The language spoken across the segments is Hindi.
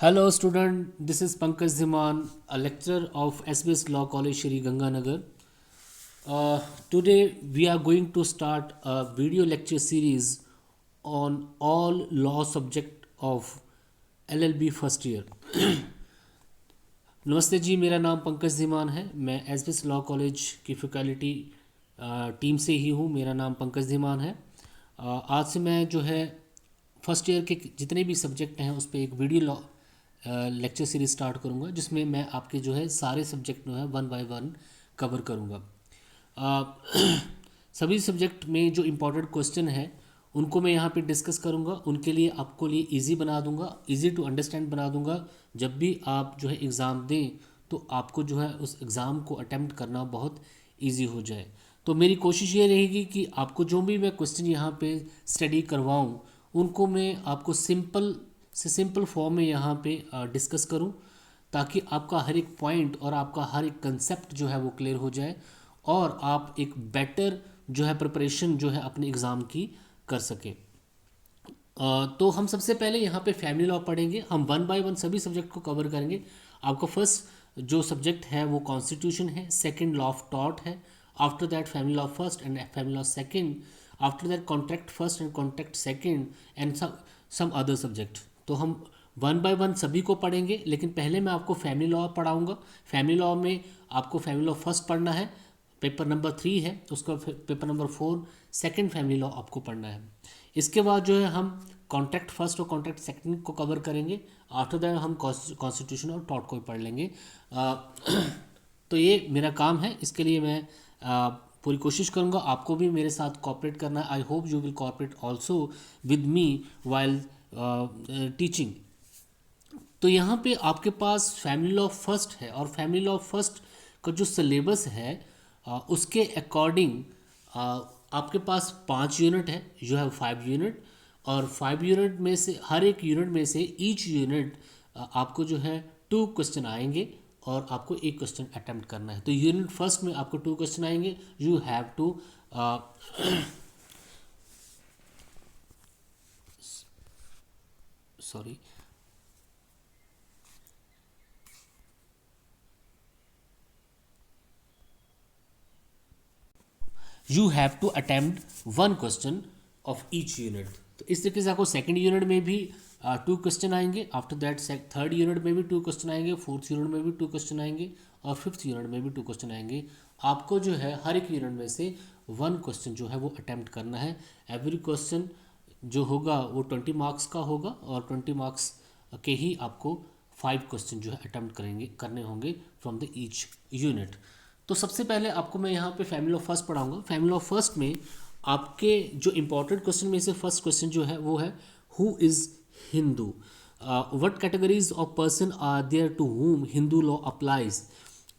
Hello, student. This is Pankaj Dhiman, a lecturer of SBS Law College, Shri Ganganagar. Today, we are going to start a video lecture series on all law subject of LLB first year. नमस्ते जी, मेरा नाम पंकज धीमान है. मैं SBS लॉ कॉलेज की फैकल्टी टीम से ही हूँ. मेरा नाम पंकज धीमान है. आज से मैं जो है फर्स्ट ईयर के जितने भी सब्जेक्ट हैं उस पर एक video law lecture series start करूँगा, जिसमें मैं आपके जो है सारे सब्जेक्ट जो है वन बाय वन कवर करूँगा. सभी सब्जेक्ट में जो इम्पोर्टेंट क्वेश्चन है उनको मैं यहाँ पे डिस्कस करूँगा. उनके लिए आपको लिए इजी बना दूँगा, इजी टू अंडरस्टैंड बना दूँगा. जब भी आप जो है एग्ज़ाम दें तो आपको जो है उस एग्ज़ाम को अटेम्प्ट करना बहुत इजी हो जाए. तो मेरी कोशिश ये रहेगी कि आपको जो भी मैं क्वेश्चन यहाँ पे स्टडी करवाऊँ उनको मैं आपको सिंपल से सिंपल फॉर्म में यहाँ पे डिस्कस करूँ, ताकि आपका हर एक पॉइंट और आपका हर एक कंसेप्ट जो है वो क्लियर हो जाए और आप एक बेटर जो है प्रिपरेशन जो है अपने एग्ज़ाम की कर सकें. तो हम सबसे पहले यहाँ पे फैमिली लॉ पढ़ेंगे. हम वन बाय वन सभी सब्जेक्ट को कवर करेंगे. आपका फर्स्ट जो सब्जेक्ट है वो कॉन्स्टिट्यूशन है, सेकंड लॉ ऑफ टॉर्ट है, after that family law first and family law second, after that contract first and contract second and some other subject. तो हम वन बाय वन सभी को पढ़ेंगे, लेकिन पहले मैं आपको फैमिली लॉ पढ़ाऊँगा. फैमिली लॉ में आपको फैमिली लॉ फर्स्ट पढ़ना है, पेपर नंबर 3 है, उसका paper number 4 second family law आपको पढ़ना है. इसके बाद जो है हम कॉन्ट्रैक्ट फर्स्ट और कॉन्ट्रैक्ट सेकंड को कवर करेंगे. आफ्टर दैट हम कॉन्स्टिट्यूशन और टॉर्ट को भी पढ़ लेंगे. तो ये मेरा काम है. इसके लिए मैं पूरी कोशिश करूँगा. आपको भी मेरे साथ कॉपरेट करना है. I hope you will cooperate also with me while teaching. तो यहाँ पे आपके पास फैमिली लॉ फर्स्ट है और फैमिली लॉ फर्स्ट का जो सिलेबस है उसके अकॉर्डिंग आपके पास 5 यूनिट है. यू हैव 5 यूनिट और 5 यूनिट में से हर एक यूनिट में से ईच यूनिट आपको जो है 2 क्वेश्चन आएंगे और आपको एक क्वेश्चन अटेम्प्ट करना है. तो यूनिट फर्स्ट में आपको 2 क्वेश्चन आएंगे. You have to sorry you have to attempt 1 question of each unit. तो इस तरीके से आपको सेकंड यूनिट में भी 2 क्वेश्चन आएंगे. आफ्टर दैट थर्ड यूनिट में भी 2 क्वेश्चन आएंगे, फोर्थ यूनिट में भी 2 क्वेश्चन आएंगे और फिफ्थ यूनिट में भी 2 क्वेश्चन आएंगे. आपको जो है हर एक यूनिट में से 1 क्वेश्चन जो है वो अटेम्प्ट करना है. एवरी क्वेश्चन जो होगा वो 20 मार्क्स का होगा और 20 मार्क्स के ही आपको 5 क्वेश्चन जो है अटेम्प्ट करने होंगे फ्रॉम द ईच यूनिट. तो सबसे पहले आपको मैं यहाँ पे फैमिली लॉ फर्स्ट पढ़ाऊँगा. फैमिली लॉ फर्स्ट में आपके जो इंपॉर्टेंट क्वेश्चन में से फर्स्ट क्वेश्चन जो है वो है who is Hindu. What categories of person are there to whom Hindu law applies.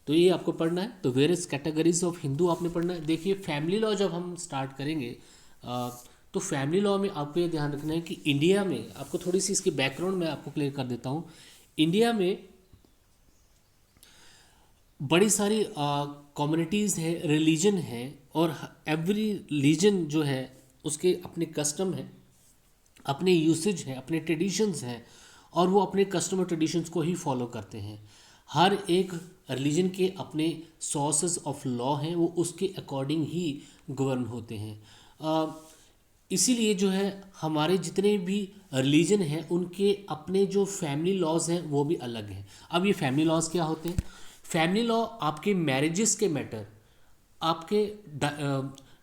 तो ये आपको पढ़ना है. तो वेरियस कैटेगरीज ऑफ हिंदू आपने पढ़ना है. देखिए फैमिली लॉ जब हम स्टार्ट करेंगे तो फैमिली लॉ में आपको ये ध्यान रखना है कि इंडिया में आपको थोड़ी सी इसकी बैकग्राउंड में आपको क्लियर कर देता हूँ. इंडिया में बड़ी सारी कम्युनिटीज़ हैं, रिलीजन है और एवरी रिलीजन जो है उसके अपने कस्टम हैं, अपने यूसेज हैं, अपने ट्रेडिशंस हैं और वो अपने कस्टम और ट्रेडिशंस को ही फॉलो करते हैं. हर एक रिलीजन के अपने सोर्सेज ऑफ लॉ हैं, वो उसके अकॉर्डिंग ही गवर्न होते हैं. इसीलिए जो है हमारे जितने भी रिलीजन हैं उनके अपने जो फैमिली लॉज हैं वो भी अलग हैं. अब ये फैमिली लॉज क्या होते हैं? फैमिली लॉ आपके मैरिजेस के मैटर, आपके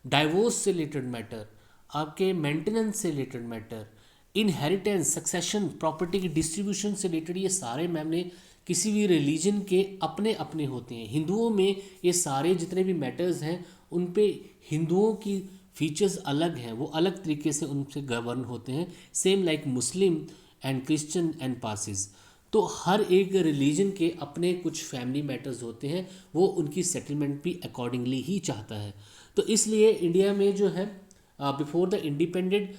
डाइवोर्स से रिलेटेड मैटर, आपके मेंटेनेंस से related matter, inheritance, succession, property की डिस्ट्रीब्यूशन से रिलेटेड ये सारे मामले किसी भी रिलीजन के अपने अपने होते हैं. हिंदुओं में ये सारे जितने भी मैटर्स हैं उन पे हिंदुओं की फीचर्स अलग हैं, वो अलग तरीके से उनसे गवर्न होते हैं. Same like Muslim and Christian and Parsis. तो हर एक रिलीजन के अपने कुछ फैमिली मैटर्स होते हैं, वो उनकी सेटलमेंट भी अकॉर्डिंगली ही चाहता है. तो इसलिए इंडिया में जो है बिफोर द इंडिपेंडेंट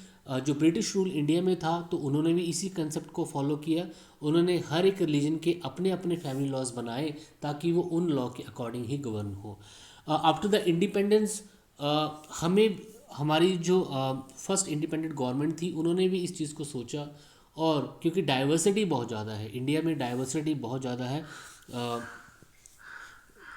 जो ब्रिटिश रूल इंडिया में था तो उन्होंने भी इसी कंसेप्ट को फॉलो किया. उन्होंने हर एक रिलीजन के अपने अपने फैमिली लॉज बनाए ताकि वो उन लॉ के अकॉर्डिंग ही गवर्न हो. आफ्टर द इंडिपेंडेंस हमें हमारी जो फर्स्ट इंडिपेंडेंट गवर्नमेंट थी उन्होंने भी इस चीज़ को सोचा और क्योंकि डाइवर्सिटी बहुत ज़्यादा है, इंडिया में डाइवर्सिटी बहुत ज़्यादा है,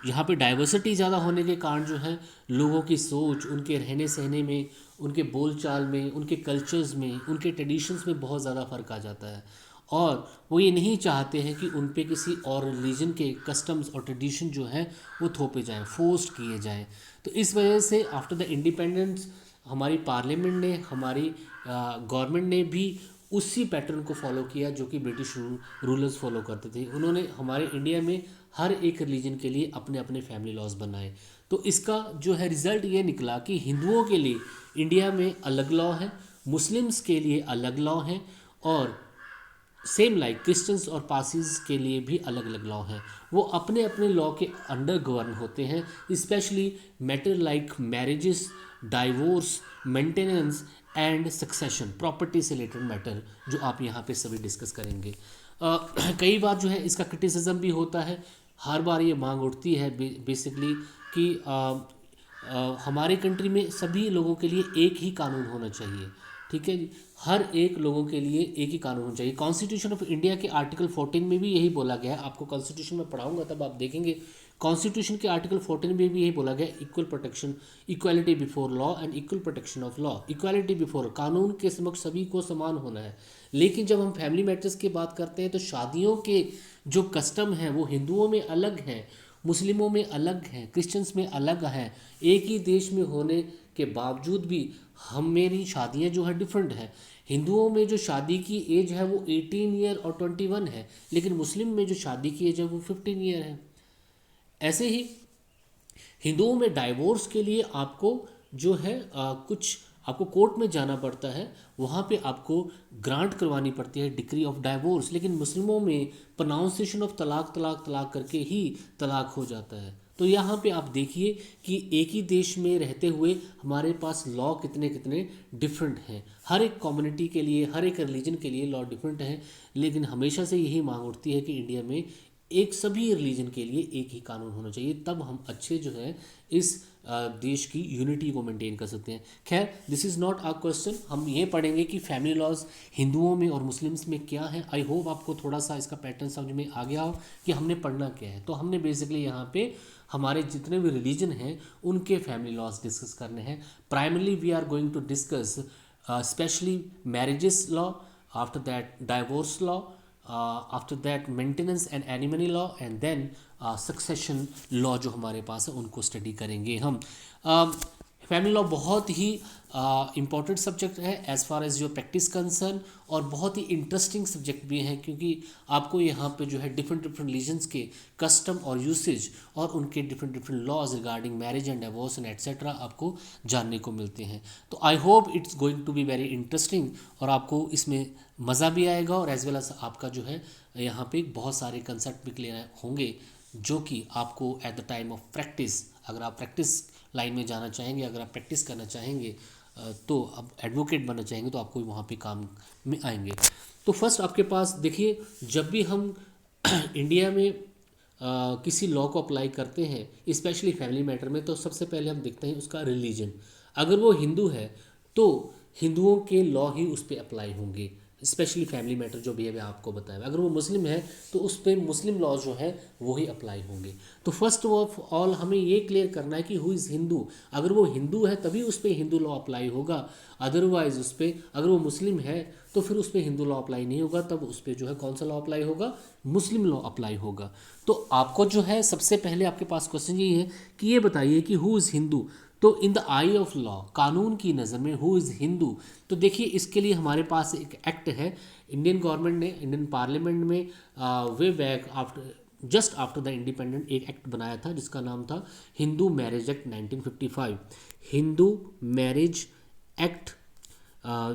यहाँ पे डाइवर्सिटी ज़्यादा होने के कारण जो है लोगों की सोच, उनके रहने सहने में, उनके बोलचाल में, उनके कल्चर्स में, उनके ट्रेडिशंस में बहुत ज़्यादा फ़र्क आ जाता है। और वो ये नहीं चाहते हैं कि उन पे किसी और रिलीजन के कस्टम्स और ट्रेडिशन जो हैं वो थोपे जाएं, फोर्स्ड किए जाएं। तो इस वजह से आफ्टर द इंडिपेंडेंस हमारी पार्लियामेंट ने, हमारी गवर्नमेंट ने भी उसी पैटर्न को फॉलो किया जो कि ब्रिटिश रूलर्स फॉलो करते थे। उन्होंने हमारे इंडिया में हर एक रिलीजन के लिए अपने अपने फैमिली लॉज बनाए। तो इसका जो है रिज़ल्ट ये निकला कि हिंदुओं के लिए इंडिया में अलग लॉ है, मुस्लिम्स के लिए अलग लॉ हैं, और सेम लाइक क्रिश्चियंस और पारसीज के लिए भी अलग अलग लॉ हैं। वो अपने अपने लॉ के अंडर गवर्न होते हैं, specially matter like marriages, divorce, maintenance and succession, property से रिलेटेड मैटर जो आप यहाँ पे सभी डिस्कस करेंगे। कई बार जो है इसका क्रिटिसिज्म भी होता है, हर बार ये मांग उठती है बेसिकली कि हमारे कंट्री में सभी लोगों के लिए एक ही कानून होना चाहिए। ठीक है जी, हर एक लोगों के लिए एक ही कानून होना चाहिए। कॉन्स्टिट्यूशन ऑफ इंडिया के आर्टिकल 14 में भी यही बोला गया है। आपको कॉन्स्टिट्यूशन में पढ़ाऊंगा तब आप देखेंगे, कॉन्स्टिट्यूशन के आर्टिकल 14 में भी यही बोला गया, equal protection, equality before law and equal protection of law. Equality before, कानून के समक्ष सभी को समान होना है। लेकिन जब हम फैमिली मैटर्स की बात करते हैं तो शादियों के जो कस्टम हैं वो हिंदुओं में अलग हैं, मुस्लिमों में अलग हैं, क्रिश्चियंस में अलग हैं। एक ही देश में होने के बावजूद भी हम मेरी शादियाँ जो है डिफरेंट है। हिंदुओं में जो शादी की एज है वो 18 ईयर और 21 है, लेकिन मुस्लिम में जो शादी की एज है वो 15 ईयर है। ऐसे ही हिंदुओं में डाइवोर्स के लिए आपको जो है कुछ आपको कोर्ट में जाना पड़ता है, वहाँ पे आपको ग्रांट करवानी पड़ती है डिक्री ऑफ डाइवोर्स। लेकिन मुस्लिमों में प्रोनाउंसिएशन ऑफ तलाक तलाक तलाक करके ही तलाक हो जाता है। तो यहाँ पे आप देखिए कि एक ही देश में रहते हुए हमारे पास लॉ कितने कितने डिफरेंट हैं। हर एक कम्युनिटी के लिए, हर एक रिलीजन के लिए लॉ डिफरेंट है। लेकिन हमेशा से यही मांग उठती है कि इंडिया में एक सभी रिलीजन के लिए एक ही कानून होना चाहिए, तब हम अच्छे जो है इस देश की यूनिटी को मेंटेन कर सकते हैं। खैर, this is not our question. हम ये पढ़ेंगे कि फैमिली लॉज हिंदुओं में और मुस्लिम्स में क्या है। आई होप आपको थोड़ा सा इसका पैटर्न समझ में आ गया हो कि हमने पढ़ना क्या है। तो हमने बेसिकली यहाँ पे हमारे जितने भी रिलीजन हैं उनके फैमिली लॉज डिस्कस करने हैं। Primarily we are going to discuss specially marriages law, after that divorce law, after that maintenance and alimony law, and then succession law जो हमारे पास है उनको स्टडी करेंगे हम। फैमिली लॉ बहुत ही इम्पॉर्टेंट सब्जेक्ट है as far as your practice concern, और बहुत ही इंटरेस्टिंग सब्जेक्ट भी है, क्योंकि आपको यहाँ पे जो है डिफरेंट डिफरेंट रिलीजन्स के कस्टम और यूसेज और उनके different different laws regarding marriage and divorce and etcetera आपको जानने को मिलते हैं। तो I hope it's going to be very interesting, और आपको इसमें मज़ा भी आएगा, और एज वेल एज आपका जो है यहाँ पे बहुत सारे कंसेप्ट भी क्लियर होंगे जो कि आपको at the time of practice, अगर आप प्रैक्टिस लाइन में जाना चाहेंगे, अगर आप प्रैक्टिस करना चाहेंगे, तो अब एडवोकेट बनना चाहेंगे तो आपको वहाँ पे काम में आएंगे। तो फर्स्ट आपके पास देखिए, जब भी हम इंडिया में किसी लॉ को अप्लाई करते हैं स्पेशली फैमिली मैटर में, तो सबसे पहले हम देखते हैं उसका रिलीजन। अगर वो हिंदू है तो हिंदुओं के लॉ ही उस पर अप्लाई होंगे, स्पेशली फैमिली मैटर जो भी अभी आपको बताया। अगर वो मुस्लिम है तो उस पर मुस्लिम लॉ जो है वो ही अप्लाई होंगे। तो फर्स्ट ऑफ ऑल हमें ये क्लियर करना है कि हु इज़ हिंदू। अगर वो हिंदू है तभी उस पर हिंदू लॉ अप्लाई होगा, अदरवाइज उस पर, अगर वो मुस्लिम है तो फिर उस पर हिंदू लॉ अप्लाई नहीं होगा, तब उस पर जो है कौन सा लॉ अप्लाई होगा, मुस्लिम लॉ अप्लाई होगा। तो आपको जो है सबसे पहले आपके पास क्वेश्चन यही है कि ये बताइए कि हु इज़ हिंदू। तो in the eye of law, कानून की नज़र में हु इज़ हिंदू। तो देखिए इसके लिए हमारे पास एक एक्ट है, इंडियन गवर्नमेंट ने इंडियन पार्लियामेंट में way back after just after the independent एक एक्ट बनाया था जिसका नाम था Hindu marriage act 1955। Hindu marriage act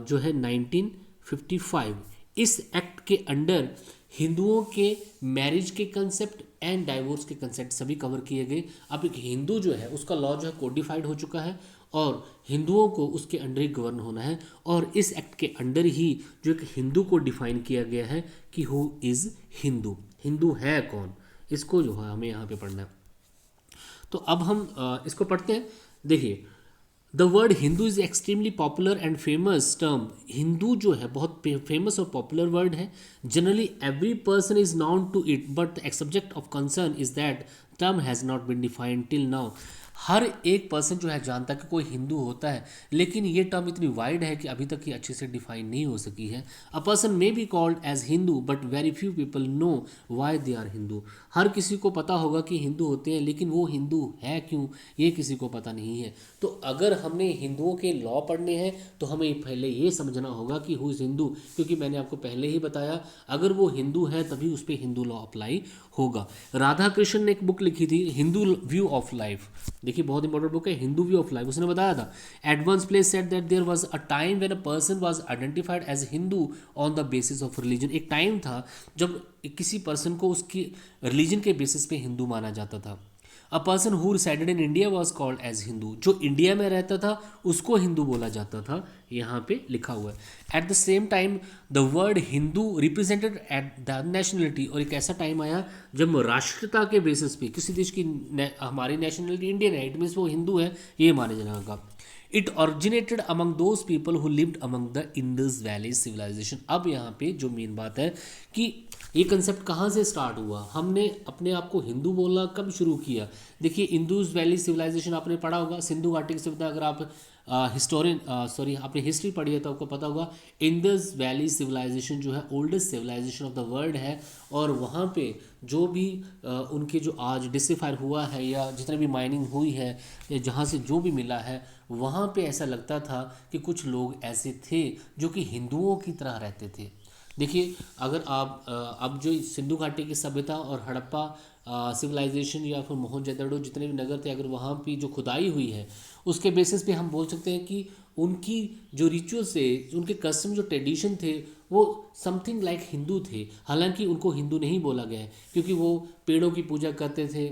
जो है 1955, इस एक्ट के अंडर हिंदुओं के मैरिज के कंसेप्ट एंड डाइवोर्स के कंसेप्ट सभी कवर किए गए। अब एक हिंदू जो है उसका लॉ जो है कोडिफाइड हो चुका है, और हिंदुओं को उसके अंडर ही गवर्न होना है। और इस एक्ट के अंडर ही जो एक हिंदू को डिफाइन किया गया है कि हु इज़ हिंदू, हिंदू है कौन, इसको जो है हमें यहाँ पे पढ़ना है। तो अब हम इसको पढ़ते हैं। देखिए, the word Hindu is extremely popular and famous term. Hindu जो है बहुत फेमस और पॉपुलर वर्ड है। Generally every person is known to it but the subject of concern is that term has not been defined till now. हर एक पर्सन जो है जानता है कि कोई हिंदू होता है, लेकिन ये टर्म इतनी वाइड है कि अभी तक ये अच्छे से डिफाइन नहीं हो सकी है। A person may be called as Hindu but very few people know why they are Hindu. हर किसी को पता होगा कि हिंदू होते हैं, लेकिन वो हिंदू है क्यों ये किसी को पता नहीं है। तो अगर हमने हिंदुओं के लॉ पढ़ने हैं तो हमें पहले ये समझना होगा कि हु इज़ हिंदू, क्योंकि मैंने आपको पहले ही बताया अगर वो हिंदू है तभी उस पर हिंदू लॉ अप्लाई होगा। राधा कृष्ण ने एक बुक लिखी थी हिंदू व्यू ऑफ लाइफ। देखिए बहुत इंपॉर्टेंट बुक है हिंदू व्यू ऑफ लाइफ। उसने बताया था at once place said that there was a time when a person was identified as Hindu on the basis of religion. एक टाइम था जब किसी पर्सन को उसकी रिलीजन के बेसिस पे हिंदू माना जाता था। A person who resided in India was called as Hindu. जो इंडिया में रहता था उसको हिंदू बोला जाता था, यहाँ पे लिखा हुआ है। At the same time the word Hindu represented at the nationality. और एक ऐसा टाइम आया जब राष्ट्रता के बेसिस पे किसी देश की हमारी नेशनलिटी इंडियन है, इट मीन्स वो हिंदू है, ये माने जाने लगा। It originated among those people who lived among the Indus valley civilization. अब यहाँ पे जो मेन बात है कि ये कंसेप्ट कहाँ से स्टार्ट हुआ, हमने अपने आप को हिंदू बोलना कब शुरू किया। देखिए इंडस वैली सिविलाइजेशन आपने पढ़ा होगा, सिंधु घाटी की सभ्यता। अगर आप आपने हिस्ट्री पढ़ी है तो आपको पता होगा इंडस वैली सिविलाइजेशन जो है oldest civilization of the world है। और वहाँ पे जो भी उनके जो आज डिस्कवर हुआ है या जितने भी माइनिंग हुई है या जहाँ से जो भी मिला है, वहाँ पे ऐसा लगता था कि कुछ लोग ऐसे थे जो कि हिंदुओं की तरह रहते थे। देखिए अगर आप अब जो सिंधु घाटी की सभ्यता और हड़प्पा सिविलाइजेशन या फिर मोहनजोदड़ो जितने भी नगर थे, अगर वहाँ की जो खुदाई हुई है उसके बेसिस पे हम बोल सकते हैं कि उनकी जो रिचुअल्स थे, उनके कस्टम, जो ट्रेडिशन थे, वो समथिंग लाइक हिंदू थे। हालांकि उनको हिंदू नहीं बोला गया है क्योंकि वो पेड़ों की पूजा करते थे।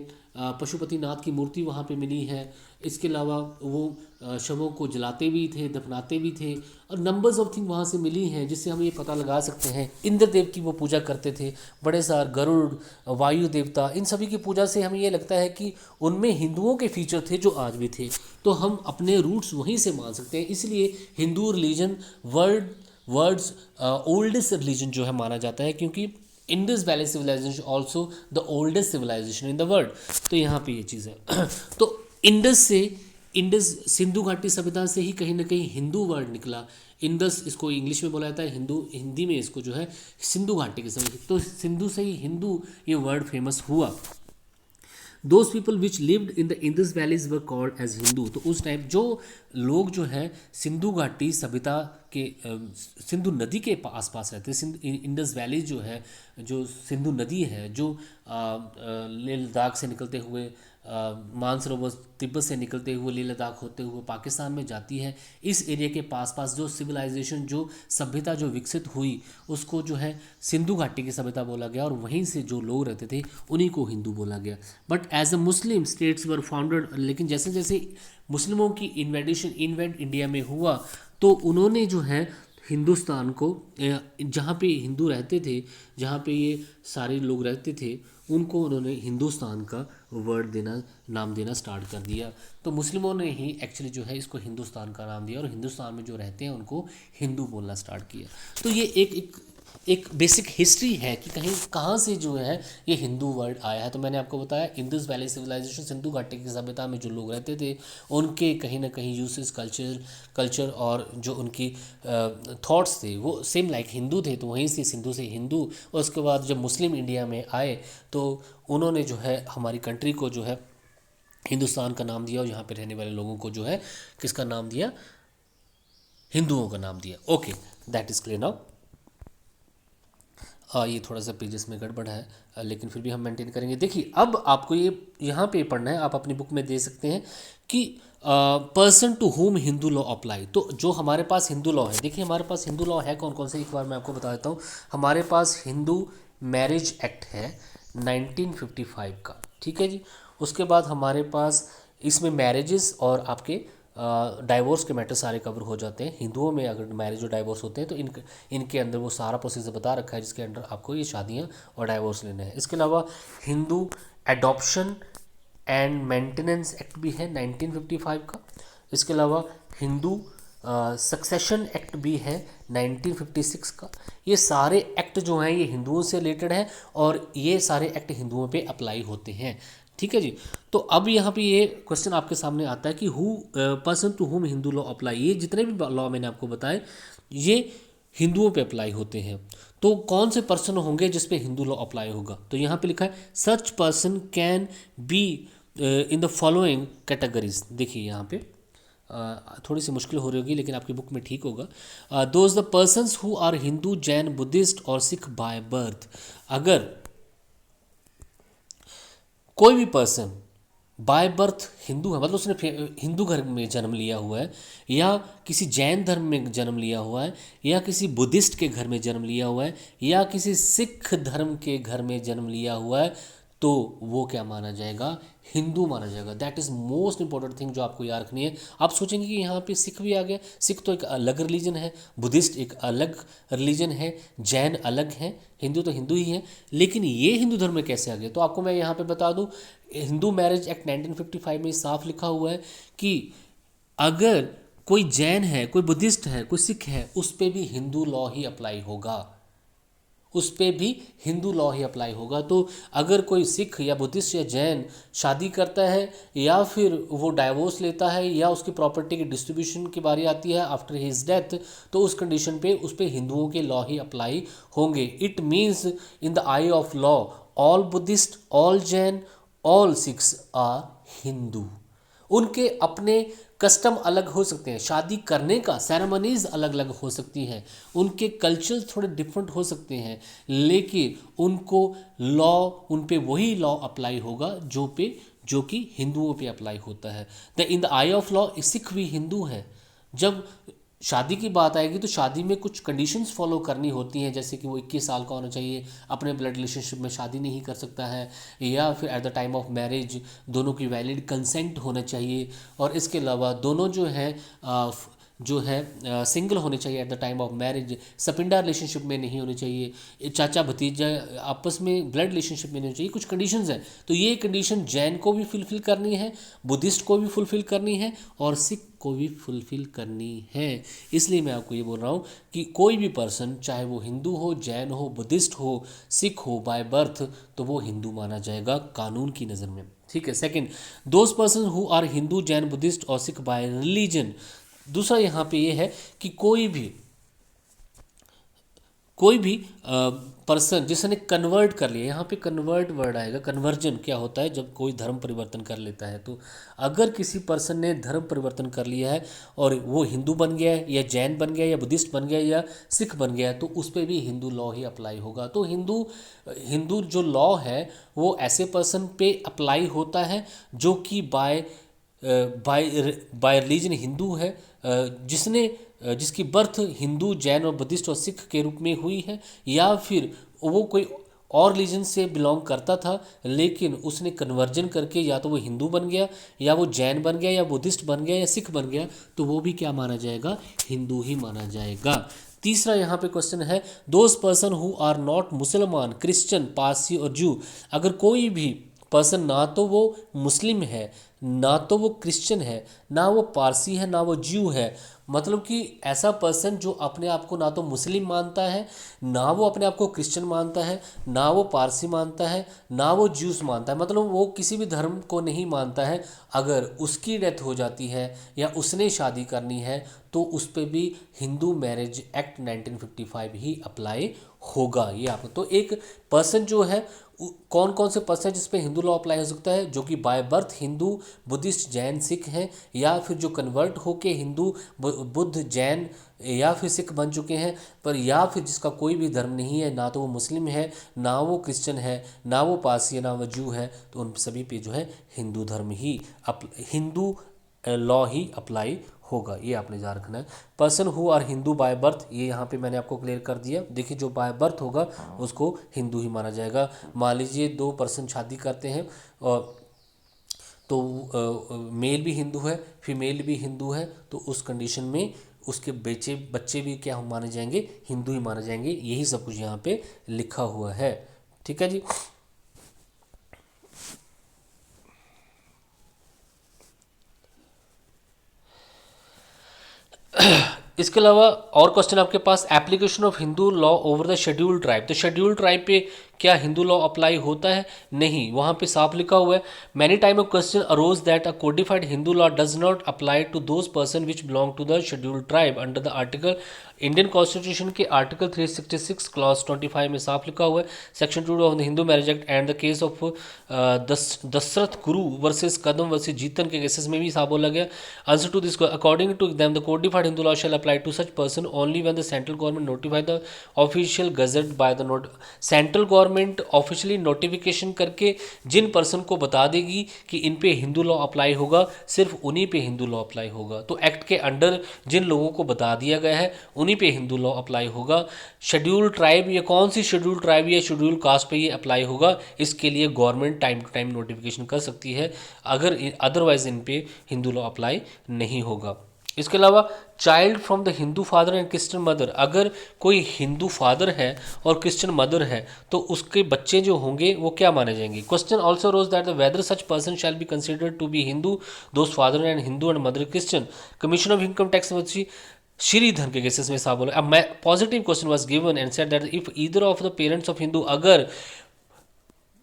पशुपतिनाथ की मूर्ति वहाँ पे मिली है। इसके अलावा वो शवों को जलाते भी थे, दफनाते भी थे, और नंबर्स ऑफ थिंग वहाँ से मिली हैं जिससे हम ये पता लगा सकते हैं। इंद्र देव की वो पूजा करते थे, बड़े सार गरुड़, वायु देवता, इन सभी की पूजा से हमें ये लगता है कि उनमें हिंदुओं के फीचर थे जो आज भी थे। तो हम अपने रूट्स वहीं से मान सकते हैं। इसलिए Hindu religion world's oldest religion जो है माना जाता है, क्योंकि Indus valley civilization also the oldest civilization in the world. तो यहाँ पे ये चीज़ है। तो इंडस सिंधु घाटी सभ्यता से ही कहीं ना कहीं हिंदू वर्ड निकला। इंडस इसको इंग्लिश में बोला जाता है, हिंदी में इसको जो है सिंधु घाटी की सभ्यता। तो सिंधु से ही हिंदू ये वर्ड फेमस हुआ। Those people which lived in the Indus valleys were called as Hindu. तो उस टाइम जो लोग जो है सिंधु घाटी सभ्यता के सिंधु नदी के आसपास रहते हैं, इंडस वैली जो है, जो सिंधु नदी है, जो लेह लद्दाख से निकलते हुए मानसरोवर तिब्बत से निकलते हुए लेह लद्दाख होते हुए पाकिस्तान में जाती है, इस एरिया के पास जो सिविलाइजेशन, जो सभ्यता जो विकसित हुई, उसको जो है सिंधु घाटी की सभ्यता बोला गया। और वहीं से जो लोग रहते थे उन्हीं को हिंदू बोला गया। But as a Muslim states were founded, लेकिन जैसे जैसे मुस्लिमों की इन्वेंट इंडिया में हुआ तो उन्होंने जो है हिंदुस्तान को, जहाँ पे हिंदू रहते थे, जहाँ पे ये सारे लोग रहते थे, उनको उन्होंने हिंदुस्तान का नाम देना स्टार्ट कर दिया। तो मुस्लिमों ने ही एक्चुअली जो है इसको हिंदुस्तान का नाम दिया और हिंदुस्तान में जो रहते हैं उनको हिंदू बोलना स्टार्ट किया। तो ये एक बेसिक हिस्ट्री है कि कहाँ से जो है ये हिंदू वर्ड आया है। तो मैंने आपको बताया इंडस वैली सिविलाइजेशन, सिंधु घाटी की सभ्यता में जो लोग रहते थे उनके कहीं ना कहीं यूसेस, कल्चर और जो उनकी थॉट्स थे वो सेम लाइक हिंदू थे। तो वहीं से सिंधु से हिंदू, और उसके बाद जब मुस्लिम इंडिया में आए तो उन्होंने जो है हमारी कंट्री को जो है हिंदुस्तान का नाम दिया और यहाँ पे रहने वाले लोगों को जो है किसका नाम दिया, हिंदुओं का नाम दिया। Okay, that is clear now. ये थोड़ा सा पेजेस में गड़बड़ है, लेकिन फिर भी हम मेंटेन करेंगे। देखिए अब आपको ये यहाँ पे पढ़ना है, आप अपनी बुक में दे सकते हैं कि person to whom Hindu law apply. तो जो हमारे पास हिंदू लॉ है, देखिए हमारे पास हिंदू लॉ है कौन कौन से, एक बार मैं आपको बता देता हूँ। हमारे पास हिंदू मैरिज एक्ट है 1955 का, ठीक है जी। उसके बाद हमारे पास इसमें मैरिजेस और आपके डाइवोर्स के मैटर सारे कवर हो जाते हैं। हिंदुओं में अगर मैरिज और डाइवोर्स होते हैं तो इनके अंदर वो सारा प्रोसीजर बता रखा है जिसके अंदर आपको ये शादियाँ और डाइवोर्स लेने हैं। इसके अलावा Hindu adoption and maintenance act भी है 1955 का। इसके अलावा हिंदू सक्सेशन एक्ट भी है 1956 का। ये सारे एक्ट जो हैं ये हिंदुओं से रिलेटेड है और ये सारे एक्ट हिंदुओं पे अप्लाई होते हैं। ठीक है जी। तो अब यहाँ पे ये क्वेश्चन आपके सामने आता है कि who person to whom Hindu law apply, ये जितने भी लॉ मैंने आपको बताए ये हिंदुओं पे अप्लाई होते हैं। तो कौन से पर्सन होंगे जिस पे हिंदू लॉ अप्लाई होगा? तो यहाँ पे लिखा है such person can be in the following categories. देखिए यहाँ पे थोड़ी सी मुश्किल हो रही होगी लेकिन आपकी बुक में ठीक होगा। Those the persons who are Hindu, Jain, Buddhist और सिख बाय बर्थ। अगर कोई भी पर्सन बाय बर्थ हिंदू है, मतलब उसने हिंदू धर्म में जन्म लिया हुआ है, या किसी जैन धर्म में जन्म लिया हुआ है, या किसी बुद्धिस्ट के घर में जन्म लिया हुआ है, या किसी सिख धर्म के घर में जन्म लिया हुआ है, तो वो क्या माना जाएगा? हिंदू माना जाएगा। That is most important thing जो आपको याद रखनी है। आप सोचेंगे कि यहाँ पे सिख भी आ गया, सिख तो एक अलग रिलीजन है, बुद्धिस्ट एक अलग रिलीजन है, जैन अलग है, हिंदू तो हिंदू ही है, लेकिन ये हिंदू धर्म में कैसे आ गया? तो आपको मैं यहाँ पे बता दूँ, हिंदू मैरिज एक्ट 1955 में साफ लिखा हुआ है कि अगर कोई जैन है, कोई बुद्धिस्ट है, कोई सिख है, उस पर भी हिंदू लॉ ही अप्लाई होगा, उस पर भी हिंदू लॉ ही अप्लाई होगा। तो अगर कोई सिख या बुद्धिस्ट या जैन शादी करता है या फिर वो डाइवोर्स लेता है या उसकी प्रॉपर्टी की डिस्ट्रीब्यूशन की बारी आती है आफ्टर हिज डेथ, तो उस कंडीशन पे उस पर हिंदुओं के लॉ ही अप्लाई होंगे। It means in the eye of law all Buddhist, all Jain, all Sikhs are Hindu. उनके अपने कस्टम अलग हो सकते हैं, शादी करने का सेरेमनीज अलग अलग हो सकती हैं, उनके कल्चर थोड़े डिफरेंट हो सकते हैं, लेकिन उनको लॉ, उन पे वही लॉ अप्लाई होगा जो कि हिंदुओं पे अप्लाई होता है। The in the eye of law Sikh भी हिंदू है। जब शादी की बात आएगी तो शादी में कुछ कंडीशंस फॉलो करनी होती हैं, जैसे कि वो 21 साल का होना चाहिए, अपने ब्लड रिलेशनशिप में शादी नहीं कर सकता है, या फिर at the time of marriage दोनों की वैलिड कंसेंट होना चाहिए, और इसके अलावा दोनों जो है सिंगल होने चाहिए at the time of marriage, सपिंडा relationship में नहीं होने चाहिए, चाचा भतीजा आपस में ब्लड रिलेशनशिप में नहीं होनी चाहिए। कुछ कंडीशंस हैं, तो ये कंडीशन जैन को भी फुलफिल करनी है, बुद्धिस्ट को भी फुलफिल करनी है और सिख को भी फुलफिल करनी है। इसलिए मैं आपको ये बोल रहा हूँ कि कोई भी पर्सन, चाहे वो हिंदू हो, जैन हो, बुद्धिस्ट हो, सिख हो बाय बर्थ, तो वो हिंदू माना जाएगा कानून की नज़र में। ठीक है। Second, those person who are Hindu, Jain, Buddhist और सिख बाय रिलीजन। दूसरा यहाँ पे ये है कि कोई भी पर्सन जिसने कन्वर्ट कर लिया, यहाँ पे कन्वर्ट वर्ड आएगा। कन्वर्जन क्या होता है? जब कोई धर्म परिवर्तन कर लेता है। तो अगर किसी पर्सन ने धर्म परिवर्तन कर लिया है और वो हिंदू बन गया है, या जैन बन गया, या बुद्धिस्ट बन गया, या सिख बन गया है, तो उस पर भी हिंदू लॉ ही अप्लाई होगा। तो हिंदू जो लॉ है वो ऐसे पर्सन पे अप्लाई होता है जो कि बाय रिलीजन हिंदू है, जिसकी बर्थ हिंदू, जैन और बुद्धिस्ट और सिख के रूप में हुई है, या फिर वो कोई और रिलीजन से बिलोंग करता था लेकिन उसने कन्वर्जन करके या तो वो हिंदू बन गया, या वो जैन बन गया, या बुद्धिस्ट बन गया, या सिख बन गया, तो वो भी क्या माना जाएगा? हिंदू ही माना जाएगा। तीसरा यहाँ पे क्वेश्चन है, those person who are not Musalman, Christian, Parsi और जू। अगर कोई भी पर्सन ना तो वो मुस्लिम है, ना तो वो क्रिश्चियन है, ना वो पारसी है, ना वो ज्यू है, मतलब कि ऐसा पर्सन जो अपने आप को ना तो मुस्लिम मानता है, ना वो अपने आप को क्रिश्चियन मानता है, ना वो पारसी मानता है, ना वो ज्यूस मानता है, मतलब वो किसी भी धर्म को नहीं मानता है, अगर उसकी डेथ हो जाती है या उसने शादी करनी है तो उस पर भी हिंदू मैरिज एक्ट 1955 ही अप्लाई होगा। ये आप तो एक पर्सन जो है, कौन कौन से पर्सन जिस पे हिंदू लॉ अप्लाई हो सकता है? जो कि by birth Hindu, Buddhist, Jain, Sikh हैं, या फिर जो कन्वर्ट होके हिंदू, बुद्ध, जैन या फिर सिख बन चुके हैं, पर या फिर जिसका कोई भी धर्म नहीं है, ना तो वो मुस्लिम है, ना वो क्रिश्चियन है, ना वो पारसी है, ना वो जू है, तो उन सभी पे जो है हिंदू धर्म ही हिंदू लॉ ही अप्लाई होगा। ये आपने याद रखना है। Person who are Hindu by birth, ये यहाँ पे मैंने आपको क्लियर कर दिया। देखिए जो बाय बर्थ होगा उसको हिंदू ही माना जाएगा। मान लीजिए दो पर्सन शादी करते हैं और तो मेल भी हिंदू है, फीमेल भी हिंदू है, तो उस कंडीशन में उसके बच्चे भी क्या माने जाएंगे? हिंदू ही माने जाएंगे। यही सब कुछ यहाँ पे लिखा हुआ है। ठीक है जी। इसके अलावा और क्वेश्चन आपके पास, application of Hindu law over the scheduled tribe. तो शेड्यूल्ड ट्राइब पे क्या हिंदू लॉ अप्लाई होता है? नहीं, वहाँ पे साफ लिखा हुआ है, many time of question arose that a codified Hindu law does not apply to those person which belong to the scheduled tribe under the article, Indian constitution के आर्टिकल 366 क्लॉज 25 में साफ लिखा हुआ है, section 2 of the Hindu marriage act and the case of Dasharath Guru versus Kadam versus Jitan के केसेस में भी साफ बोला गया। Answer to this, according to them the codified Hindu law shall apply to such person only when the central government notify the official gazette by the note. Central government officially notification करके जिन पर्सन को बता देगी कि इन पे हिंदू लॉ अप्लाई होगा, सिर्फ उन्हीं पे हिंदू लॉ अप्लाई होगा। तो एक्ट के अंडर जिन लोगों को बता दिया गया है उन्हीं पे हिंदू लॉ अप्लाई होगा। शेड्यूल ट्राइब, ये कौन सी शेड्यूल ट्राइब या शेड्यूल कास्ट पे ये अप्लाई होगा, इसके लिए government time to time notification कर सकती है, अगर अदरवाइज इन पे हिंदू लॉ अप्लाई नहीं होगा। इसके अलावा child from the Hindu father and Christian mother, अगर कोई हिंदू फादर है और क्रिश्चियन मदर है तो उसके बच्चे जो होंगे वो क्या माने जाएंगे। Question also rose that the whether such person shall be considered to be Hindu those father and Hindu and mother Christian. Commission of income tax Shridhar के केसेस में साफ बोला। अब मैं positive question was given and said that if either of the parents of Hindu, अगर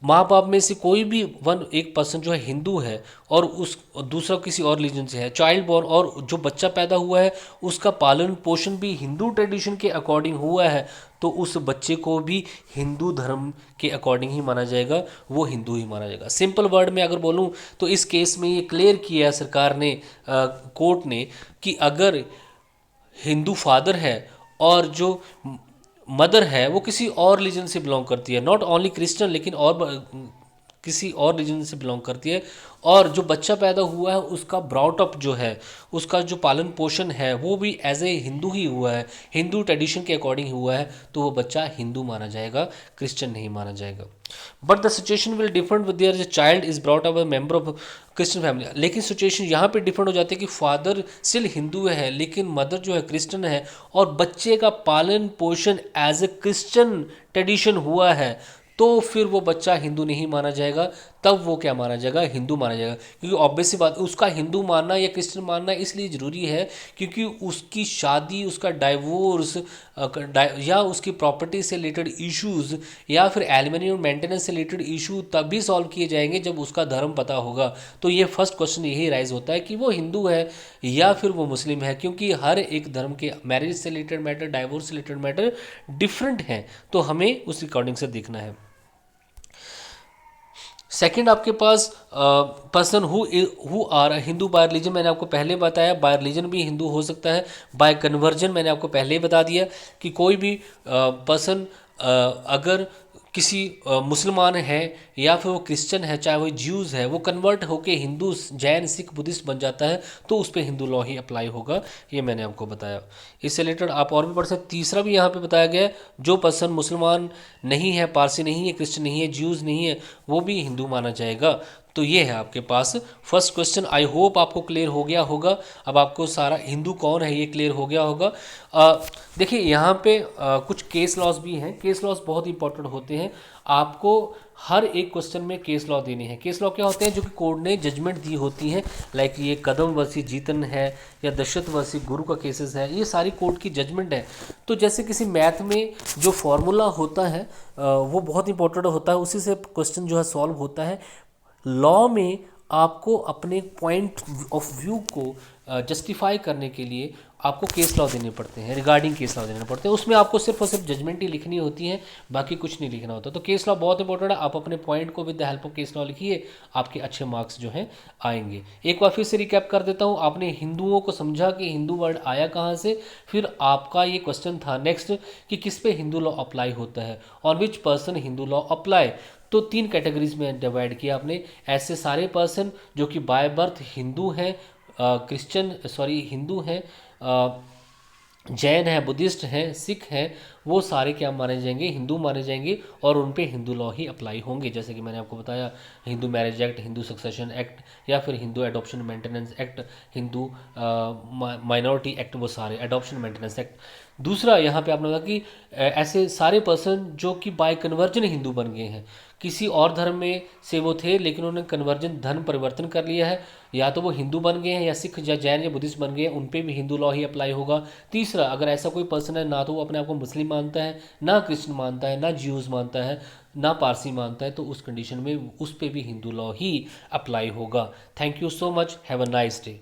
माँ बाप में से कोई भी एक पर्सन जो है हिंदू है और उस दूसरा किसी और रिलीजन से है, चाइल्ड बॉर्न, और जो बच्चा पैदा हुआ है उसका पालन पोषण भी हिंदू ट्रेडिशन के अकॉर्डिंग हुआ है, तो उस बच्चे को भी हिंदू धर्म के अकॉर्डिंग ही माना जाएगा, वो हिंदू ही माना जाएगा। सिंपल वर्ड में अगर बोलूँ तो इस केस में ये क्लियर किया है सरकार ने, कोर्ट ने, कि अगर हिंदू फादर है और जो मदर है वो किसी और रिलीजन से बिलोंग करती है, नॉट ओनली क्रिश्चियन लेकिन और किसी और रिलीजन से बिलोंग करती है, और जो बच्चा पैदा हुआ है उसका ब्रॉटअप जो है, उसका जो पालन पोषण है वो भी एज ए हिंदू ही हुआ है, हिंदू ट्रेडिशन के अकॉर्डिंग हुआ है, तो वो बच्चा हिंदू माना जाएगा, क्रिश्चियन नहीं माना जाएगा। But the situation will different with their child is brought up a member of Christian family. लेकिन सिचुएशन यहाँ पे डिफरेंट हो जाती है कि फादर स्टिल हिंदू है लेकिन मदर जो है क्रिश्चियन है, और बच्चे का पालन पोषण एज ए क्रिश्चियन ट्रेडिशन हुआ है, तो फिर वो बच्चा हिंदू नहीं माना जाएगा, तब वो क्या माना जाएगा, हिंदू माना जाएगा। क्योंकि ऑब्वियस सी बात, उसका हिंदू मानना या क्रिश्चियन मानना इसलिए ज़रूरी है क्योंकि उसकी शादी, उसका डाइवोर्स या उसकी प्रॉपर्टी से रिलेटेड इश्यूज़ या फिर एलिमनी और मेंटेनेंस से रिलेटेड इशू तभी सॉल्व किए जाएंगे जब उसका धर्म पता होगा। तो ये फर्स्ट क्वेश्चन यही राइज होता है कि वो हिंदू है या फिर वो मुस्लिम है, क्योंकि हर एक धर्म के मैरिज से रिलेटेड मैटर, डाइवोर्स से रिलेटेड मैटर डिफरेंट हैं, तो हमें उस अकॉर्डिंग से देखना है। सेकंड आपके पास person who are Hindu by religion, मैंने आपको पहले बताया बाय रिलीजन भी हिंदू हो सकता है, बाय कन्वर्जन मैंने आपको पहले ही बता दिया कि कोई भी पर्सन अगर किसी मुसलमान है या फिर वो क्रिश्चियन है, चाहे वो ज्यूज़ है, वो कन्वर्ट होके हिंदू, जैन, सिख, बुद्धिस्ट बन जाता है, तो उस पर हिंदू लॉ ही अप्लाई होगा, ये मैंने आपको बताया। इससे रिलेटेड आप और भी पढ़ सकते। तीसरा भी यहाँ पे बताया गया है, जो पर्सन मुसलमान नहीं है, पारसी नहीं है, क्रिश्चियन नहीं है, ज्यूज़ नहीं है, वो भी हिंदू माना जाएगा। तो ये है आपके पास फर्स्ट क्वेश्चन। आई होप आपको क्लियर हो गया होगा। अब आपको सारा हिंदू कौन है ये क्लियर हो गया होगा। देखिए यहाँ पे कुछ केस लॉज भी हैं। केस लॉज बहुत इंपॉर्टेंट होते हैं, आपको हर एक क्वेश्चन में केस लॉ देने हैं। केस लॉ क्या होते हैं, जो कि कोर्ट ने जजमेंट दी होती हैं, लाइक ये कदम वर्सी जीतन है या दशरथ वर्सी गुरु का केसेस है, ये सारी कोर्ट की जजमेंट है। तो जैसे किसी मैथ में जो फॉर्मूला होता है वो बहुत इंपॉर्टेंट होता है, उसी से क्वेश्चन जो है सॉल्व होता है। लॉ में आपको अपने पॉइंट ऑफ व्यू को जस्टिफाई करने के लिए आपको केस लॉ देने पड़ते हैं, रिगार्डिंग केस लॉ देने पड़ते हैं। उसमें आपको सिर्फ और सिर्फ जजमेंट ही लिखनी होती है, बाकी कुछ नहीं लिखना होता। तो केस लॉ बहुत इंपॉर्टेंट है, आप अपने पॉइंट को with the help of case law लिखिए, आपके अच्छे मार्क्स जो हैं आएंगे। एक बार फिर से रिकैप कर देता हूँ। आपने हिंदुओं को समझा कि हिंदू वर्ड आया कहाँ से, फिर आपका ये क्वेश्चन था नेक्स्ट कि किस पे हिंदू लॉ अप्लाई होता है, on which person Hindu law apply. तो 3 कैटेगरीज में डिवाइड किया आपने, ऐसे सारे पर्सन जो कि बाय बर्थ हिंदू हैं, हिंदू हैं, जैन है, बुद्धिस्ट हैं, सिख हैं, वो सारे क्या माने जाएंगे, हिंदू माने जाएंगे और उन पे हिंदू लॉ ही अप्लाई होंगे। जैसे कि मैंने आपको बताया, Hindu marriage act, Hindu succession act, या फिर Hindu adoption maintenance act, Hindu minority act, वो सारे एडॉप्शन मेंटेनेंस एक्ट। दूसरा यहाँ पे आपने बताया कि ऐसे सारे पर्सन जो कि बाय कन्वर्जन हिंदू बन गए हैं, किसी और धर्म में से वो थे लेकिन उन्होंने कन्वर्जन धर्म परिवर्तन कर लिया है, या तो वो हिंदू बन गए हैं या सिख या जैन या बुद्धिस्ट बन गए हैं, उन पे भी हिंदू लॉ ही अप्लाई होगा। तीसरा, अगर ऐसा कोई पर्सन है ना तो वो अपने आप को मुस्लिम मानता है, ना क्रिश्चियन मानता है, ना ज्यूज़ मानता है, ना पारसी मानता है, तो उस कंडीशन में उस पे भी हिंदू लॉ ही अप्लाई होगा। Thank you so much, have a nice day.